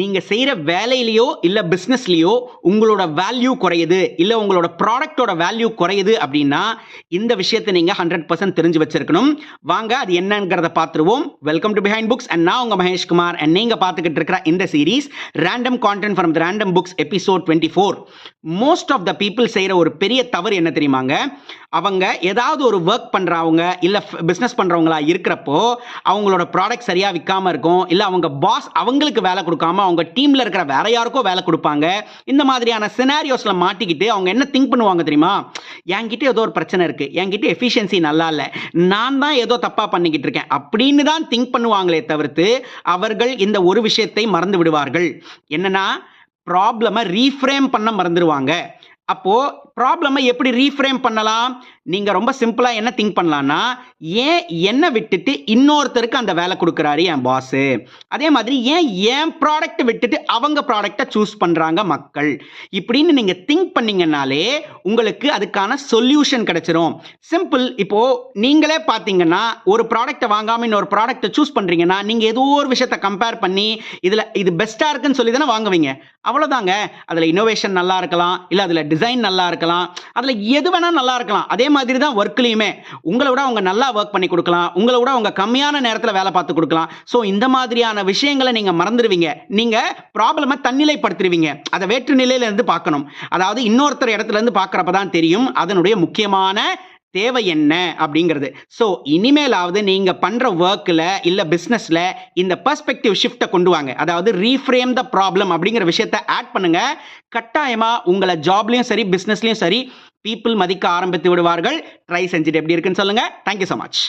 நீங்க செய்யற வேலையிலயோ இல்ல பிசினஸ்லயோ உங்களோட வேல்யூ குறையுது இல்ல உங்களோட ப்ராடக்டோட வேல்யூ குறையுது அப்படின்னா இந்த விஷயத்தை நீங்க 100% தெரிஞ்சு வச்சிருக்கணும். வாங்க அது என்னங்கிறத பார்த்துருவோம். Welcome to behind books and நான் உங்க மகேஷ்குமார் அண்ட் நீங்க பார்த்துக்கிட்டு இருக்கிற இந்த series random content from the random books episode 24. Most of the people செய்யற ஒரு பெரிய தவறு என்ன தெரியுமாங்க? அவங்க ஏதாவது ஒரு ஒர்க் பண்றவங்க இல்ல பிசினஸ் பண்றவங்களா இருக்கிறப்போ அவங்களோட ப்ராடக்ட் சரியா விற்காம இருக்கும், இல்ல அவங்க பாஸ் அவங்களுக்கு வேலை கொடுக்காம அவங்க டீம்ல இருக்கிற வேற யாருக்கோ வேலை கொடுப்பாங்க. இந்த மாதிரியான சினாரியோஸ்ல மாட்டிக்கிட்டு அவங்க என்ன திங்க் பண்ணுவாங்க தெரியுமா? என்கிட்ட ஏதோ ஒரு பிரச்சனை இருக்கு, என்கிட்ட எஃபிஷியன்சி நல்லா இல்ல, நான் தான் ஏதோ தப்பா பண்ணிக்கிட்டு இருக்கேன் அப்படின்னு தான் திங்க் பண்ணுவாங்களே தவிர்த்து அவர்கள் இந்த ஒரு விஷயத்தை மறந்து விடுவார்கள். என்னன்னா ப்ராப்ளமை ரீஃப்ரேம் பண்ண மறந்துடுவாங்க. அப்போ ப்ராப்ளமை எப்படி ரீஃப்ரேம் பண்ணலாம்? நீங்க ரொம்ப சிம்பிளா என்ன திங்க் பண்ணலாம்னா, ஏன் என்ன விட்டுட்டு இன்னொருத்தருக்கு அந்த வேலை கொடுக்குறாரு என் பாஸ், அதே மாதிரி ஏன் என் ப்ராடக்ட் விட்டுட்டு அவங்க ப்ராடக்டை சூஸ் பண்றாங்க மக்கள், இப்படின்னு நீங்க திங்க் பண்ணீங்கன்னாலே உங்களுக்கு அதுக்கான சொல்யூஷன் கிடைச்சிரும். சிம்பிள். இப்போ நீங்களே பார்த்தீங்கன்னா ஒரு ப்ராடக்ட்டை வாங்காம இன்னொரு ப்ராடக்ட்டை சூஸ் பண்றீங்கன்னா நீங்க ஏதோ ஒரு விஷயத்தை கம்பேர் பண்ணி இதுல இது பெஸ்டா இருக்குன்னு சொல்லி தானே வாங்குவீங்க. அவ்வளவுதாங்க. அதுல இன்னோவேஷன் நல்லா இருக்கலாம், இல்ல அதுல டிசைன் நல்லா இருக்கலாம், அதுல எது வேணா நல்லா இருக்கலாம். அதே மாதிரி தான் ஒர்க்லயுமே உங்களை விட அவங்க நல்லா ஒர்க் பண்ணி கொடுக்கலாம், உங்களை விட அவங்க கம்மியான நேரத்தில் வேலை பார்த்து கொடுக்கலாம். ஸோ இந்த மாதிரியான விஷயங்களை நீங்க மறந்துடுவீங்க. நீங்க ப்ராப்ளமை தன்னிலைப்படுத்திடுவீங்க. அதை வேற்று நிலையில இருந்து பார்க்கணும். அதாவது இன்னொருத்தர் இடத்துல இருந்து பார்க்கறப்ப தான் தெரியும் அதனுடைய முக்கியமான தேவை என்ன அப்படிங்கிறது. ஸோ இனிமேலாவது நீங்க பண்ற ஒர்க்ல இல்ல பிசினஸ்ல இந்த பெர்ஸ்பெக்டிவ் ஷிஃப்ட்டை கொண்டு வாங்க. அதாவது ரீஃப்ரேம் த ப்ராப்ளம் அப்படிங்கிற விஷயத்தை ஆட் பண்ணுங்க. கட்டாயமா உங்களை ஜாப்லயும் சரி பிசினஸ்லயும் சரி பீப்புள் மதிக்க ஆரம்பித்து விடுவார்கள். ட்ரை செஞ்சுட்டு எப்படி இருக்குன்னு சொல்லுங்க. Thank you so much.